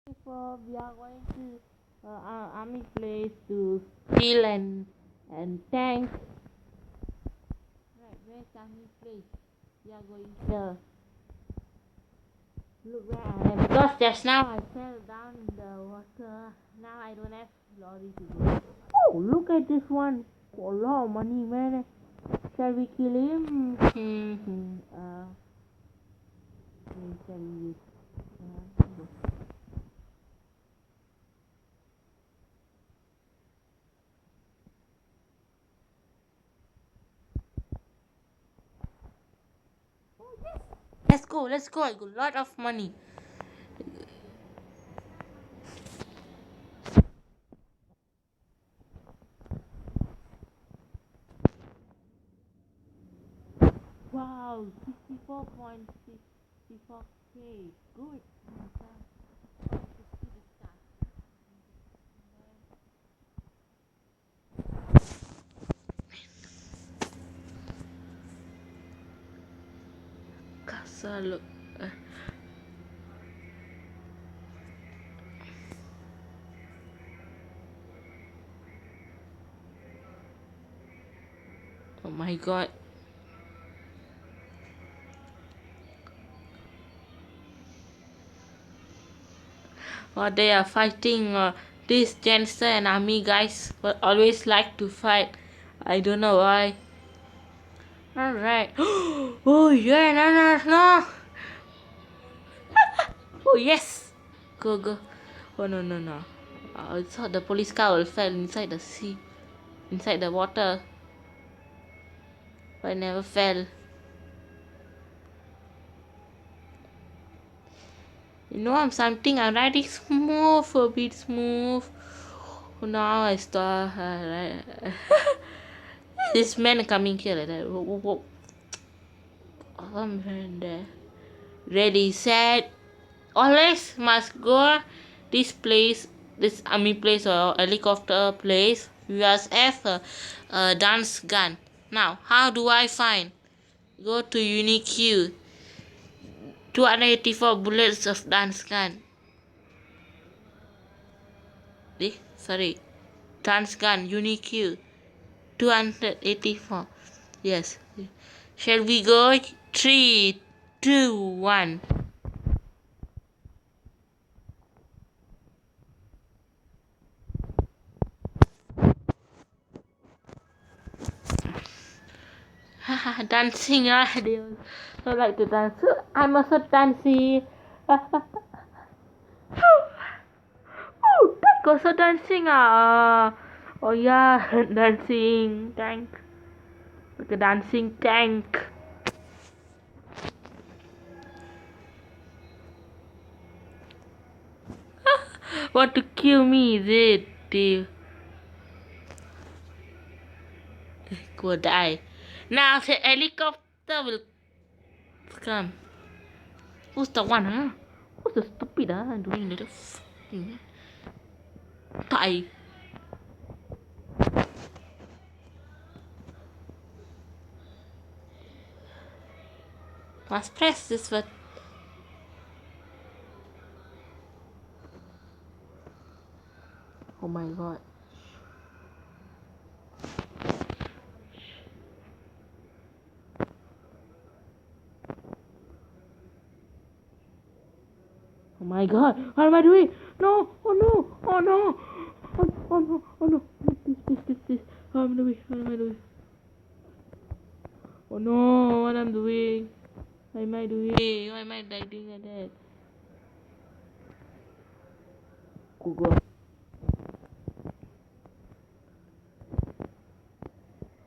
So we are going to army place to kill and tank. Right, where's army place? We are going there. Look where I am. Because just now I fell down in the water. Now I don't have lorry to go. Oh, look at this one. For a lot of money, man. Shall we kill him? Shall we use? Let's go. I got a lot of money. Wow, 64.64k. Good. Casa look. Oh my god. They are fighting. These gangster and army guys always like to fight. I don't know why. Alright. Oh yeah, no. Oh yes. Go. Oh no. I thought the police car will fell inside the sea, inside the water, but it never fell. You know, I'm riding smooth, a bit smooth. Now I start. This man coming here like that. Whoa. Oh man, there. Ready, set. Always must go this place, this army place or helicopter place. We must have a dance gun. Now, how do I find? Go to unique 284 bullets of dance gun. Sorry. Dance gun, unique 284. Yes. Shall we go? 3, 2, 1. Dancing, they also like to dance. I'm also dancing. Oh, that also dancing. Oh yeah, dancing tank. Like a dancing tank. Want to kill me, is it? They go die. Now the helicopter will come. Who's the one, huh? Who's the stupid, doing little fucking die. Must press this one. Oh my god. Oh my god. What am I doing? No. Oh no. Oh no. Oh no. This. What am I doing? Oh no. What am I doing? Why am I doing like that? Google.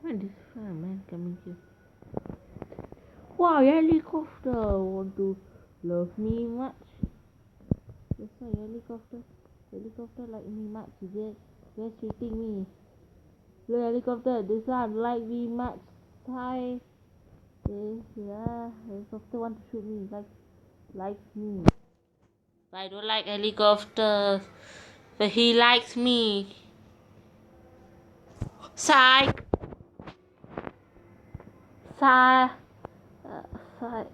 Why this man coming here? Wow, helicopter want to love me much. That's why helicopter like me much, is it? They're shooting me. The helicopter, this one like me much. Hi. Yeah, helicopter want to shoot me, likes me. I don't like helicopter, but he likes me. Psych. Psych. Psych.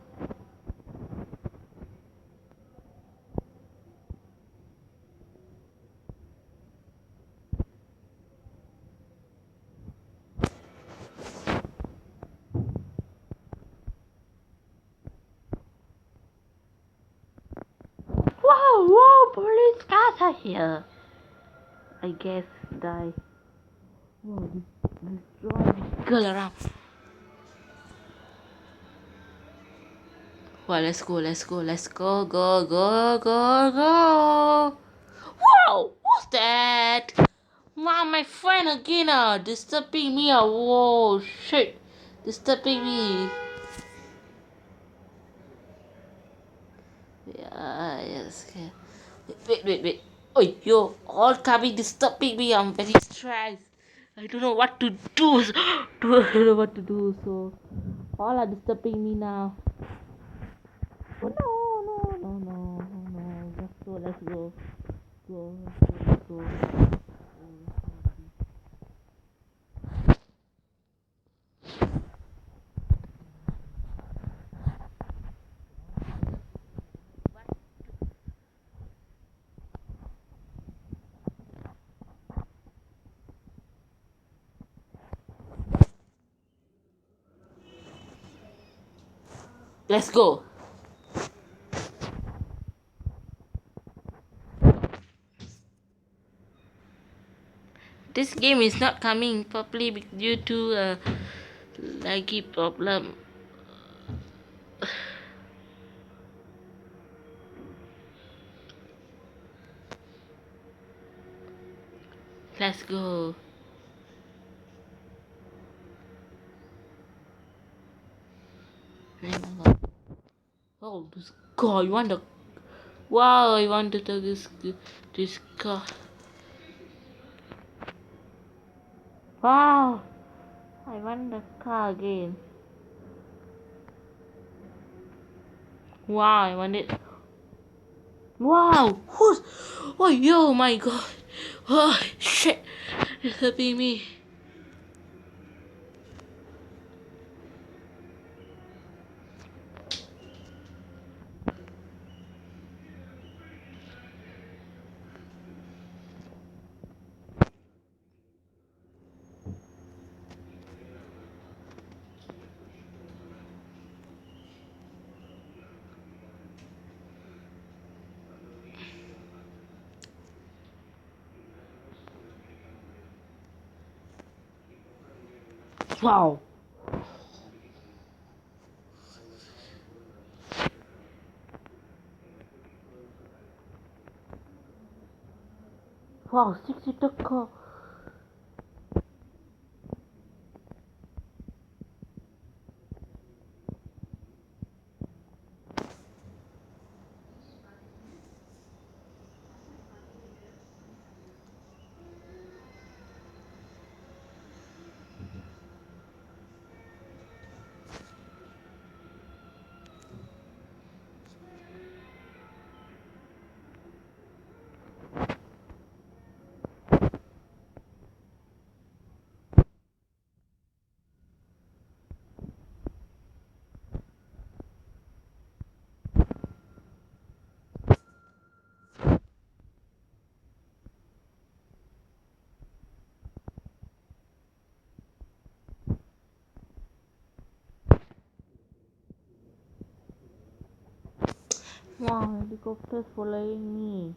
police cars are here. I guess die. Whoa, this girl around. Well, let's go, go. Whoa, what's that? Mom, my friend again, disturbing me, whoa, shit, disturbing me. Yeah, yes, yeah. Wait. Oh, you all coming disturbing me. I'm very stressed. I don't know what to do. I don't know what to do. So, all are disturbing me now. Oh, no. Let's go. Let's go. Let's go. This game is not coming properly due to a laggy problem. Let's go. Oh, this car! You want the? Wow! I want to take this car. Wow! I want the car again. Wow! I want it. Wow! Who's? Oh, yo! My God! Oh shit! It's helping me. Wow! Wow! 6-seater car. Wow! Helicopter's following me.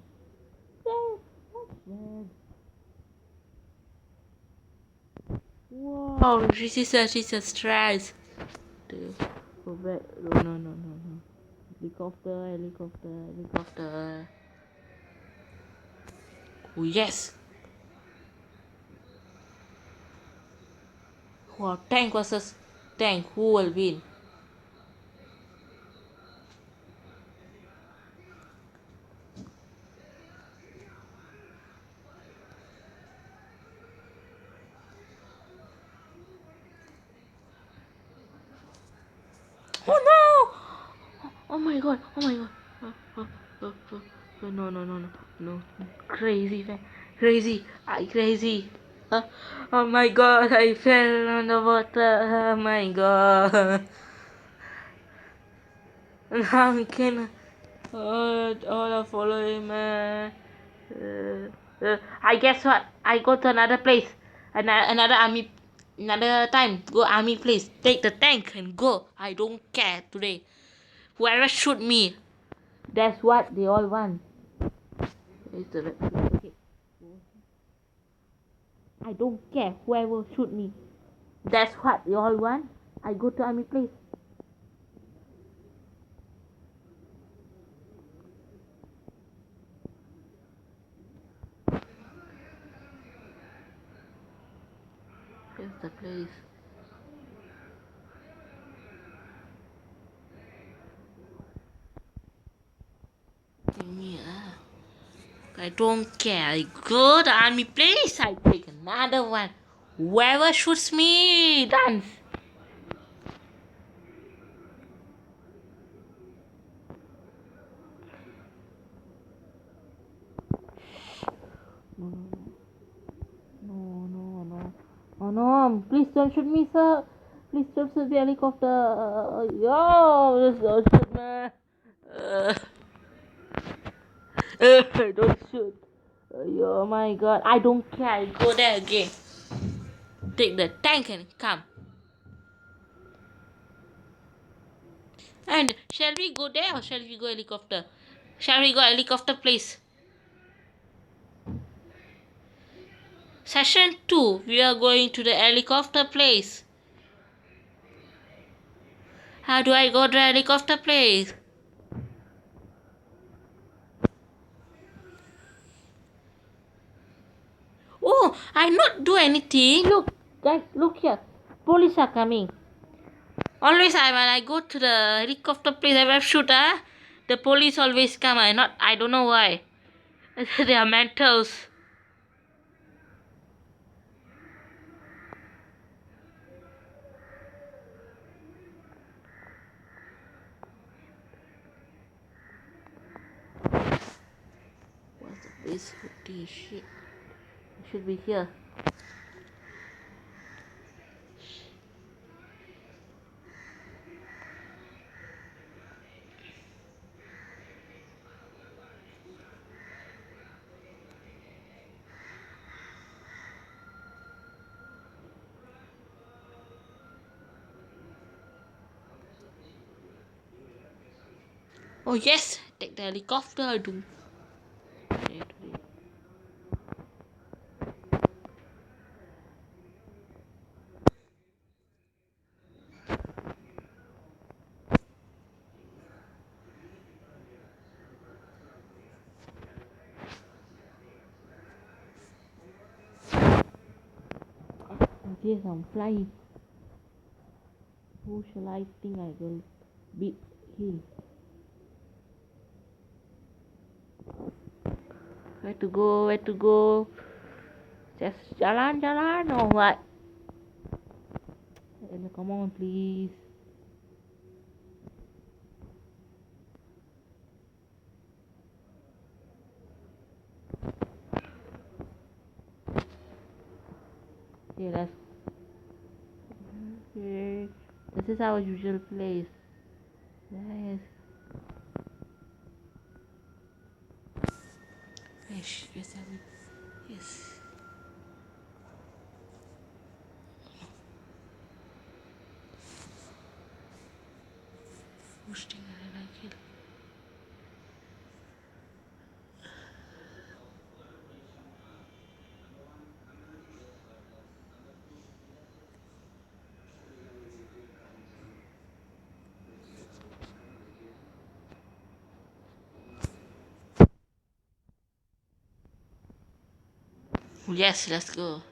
Yes, that's bad. Wow! She's a stress. Go back. No. Helicopter. Oh yes. Wow, tank versus tank. Who will win? Oh no! Oh my god! Oh, oh, no. Crazy, man. Crazy. Uh, oh my god, I fell on the water. Oh my god. Now we can. All are following, man. I guess what? I go to another place. Another army. Another time. Go army place. Take the tank and go. I don't care today. Whoever shoot me. That's what they all want. It's the red place. Okay. I don't care whoever shoot me. That's what you all want. I go to army place. Here's the place. Give me I don't care. I go to army place. I take another one. Whoever shoots me, dance. No. Oh no, please don't shoot me, sir. Please don't shoot the helicopter. Yo, don't shoot me. Don't shoot. Oh my god, I don't care. I go there again. Take the tank and come. And shall we go there or shall we go helicopter? Shall we go helicopter place? Session 2, we are going to the helicopter place. How do I go to the helicopter place? Oh, I not do anything. Look, guys, look here. Police are coming. Always when I go to the helicopter place, I have shoot, the police always come. I don't know why. They are mentals. What's the place? Holy shit. It should be here. Oh yes, take the helicopter. Do. Yes, I'm flying. Who shall I think I will beat him? Where to go? Where to go? Just jalan or what? Come on, please. Okay, okay. This is our usual place. Yes. Yes, yes. Boosting, I like it. Yes, let's go.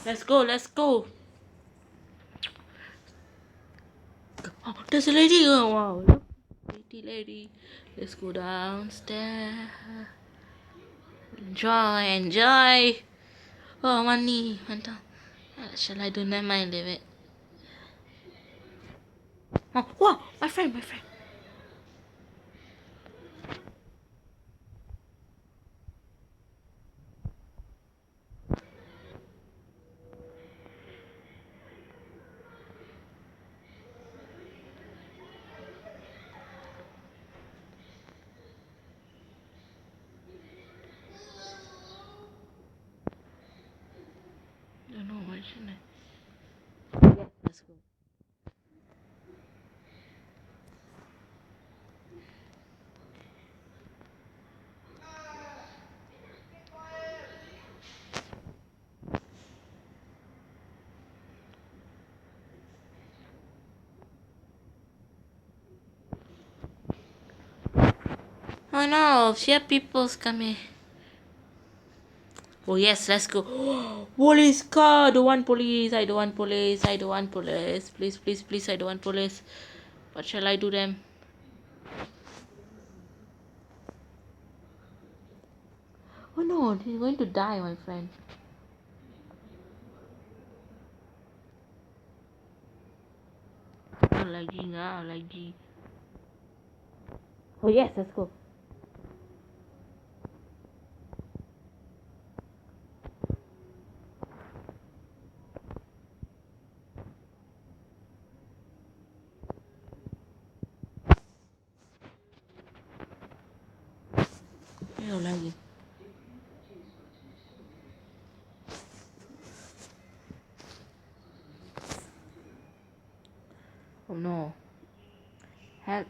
Yes. Let's go. Oh, there's a lady. Oh, wow. Look. Pretty lady. Let's go downstairs. Enjoy. Oh, money. Mantap. Shall I do that? Mind leave it. Oh, wow. My friend. Yeah, let's go. Oh no, here people's coming. Oh yes, let's go. Police car! I don't want police. I don't want police. I don't want police. Please, please, please, I don't want police. What shall I do them? Oh no, he's going to die, my friend. Oh, lagging, lagging. Oh yes, let's go. Oh, lagging. Oh no. Help.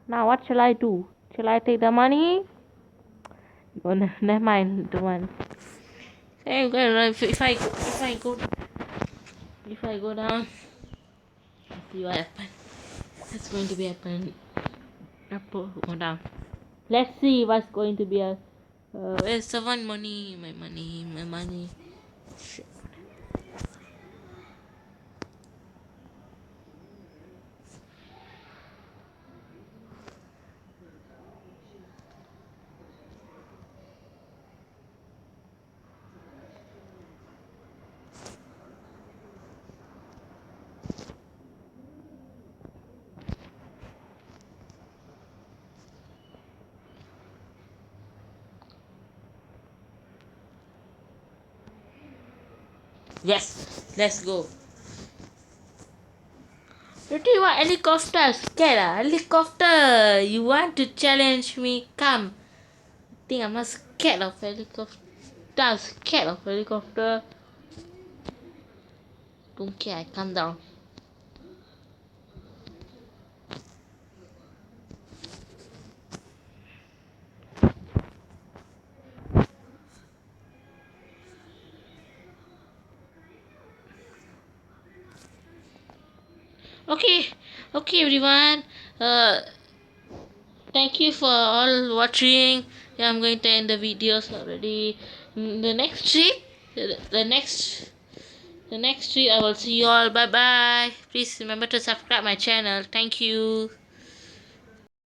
Now what shall I do? Shall I take the money? Oh, no, never mind. Don't want. Hey, if I go down, let's see what happens. That's going to be happen. Go down. Let's see what's going to be a. Where's the one money? My money. My money. Shit. Yes, let's go. Pretty what helicopter? Scared helicopter? You want to challenge me? Come. Think I'm not scared of helicopter. I'm scared of helicopter. Don't care, I come down. Okay, okay everyone. Thank you for all watching. Yeah, I'm going to end the videos already. The next trip, the next trip I will see you all. Bye bye. Please remember to subscribe my channel. Thank you.